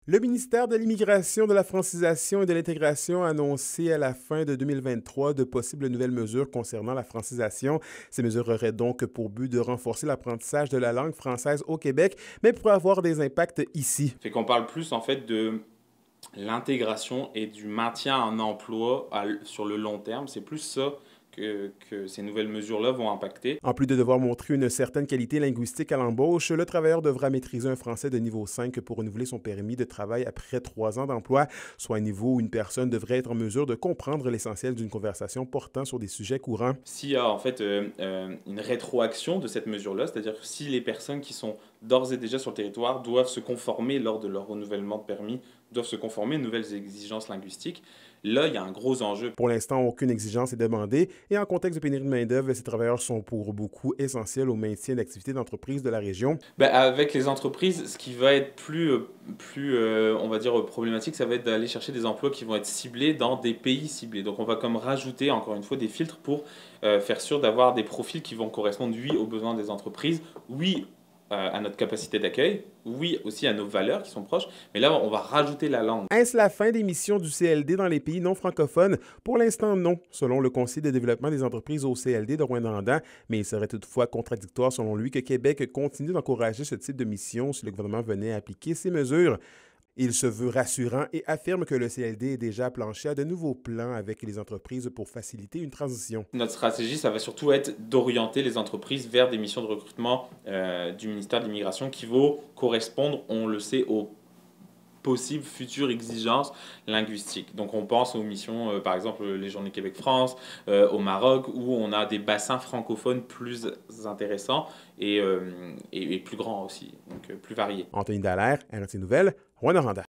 Le ministère de l'Immigration, de la Francisation et de l'Intégration a annoncé à la fin de 2023 de possibles nouvelles mesures concernant la francisation. Ces mesures auraient donc pour but de renforcer l'apprentissage de la langue française au Québec, mais pourraient avoir des impacts ici. Fait qu'on parle plus en fait de l'intégration et du maintien en emploi sur le long terme. C'est plus ça que ces nouvelles mesures-là vont impacter. En plus de devoir montrer une certaine qualité linguistique à l'embauche, le travailleur devra maîtriser un français de niveau 5 pour renouveler son permis de travail après 3 ans d'emploi, soit un niveau où une personne devrait être en mesure de comprendre l'essentiel d'une conversation portant sur des sujets courants. S'il y a en fait une rétroaction de cette mesure-là, c'est-à-dire que si les personnes qui sont d'ores et déjà sur le territoire doivent se conformer lors de leur renouvellement de permis, doivent se conformer aux nouvelles exigences linguistiques, là, il y a un gros enjeu. Pour l'instant, aucune exigence est demandée et en contexte de pénurie de main-d'œuvre, ces travailleurs sont pour beaucoup essentiels au maintien d'activités d'entreprises de la région. Ben, avec les entreprises, ce qui va être on va dire, problématique, ça va être d'aller chercher des emplois qui vont être ciblés dans des pays ciblés. Donc on va comme rajouter, encore une fois, des filtres pour faire sûr d'avoir des profils qui vont correspondre, oui, aux besoins des entreprises, oui, à notre capacité d'accueil, oui, aussi à nos valeurs qui sont proches, mais là, on va rajouter la langue. Est-ce la fin des missions du CLD dans les pays non francophones? Pour l'instant, non, selon le Conseil de développement des entreprises au CLD de Rouyn-Noranda, mais il serait toutefois contradictoire selon lui que Québec continue d'encourager ce type de mission si le gouvernement venait à appliquer ces mesures. Il se veut rassurant et affirme que le CLD est déjà planché à de nouveaux plans avec les entreprises pour faciliter une transition. Notre stratégie, ça va surtout être d'orienter les entreprises vers des missions de recrutement du ministère de l'Immigration qui vont correspondre, on le sait, aux possibles futures exigences linguistiques. Donc on pense aux missions, par exemple les Journées Québec-France, au Maroc, où on a des bassins francophones plus intéressants et plus grands aussi, donc plus variés. Anthony Dallaire, RT Nouvelles, Rouyn-Noranda.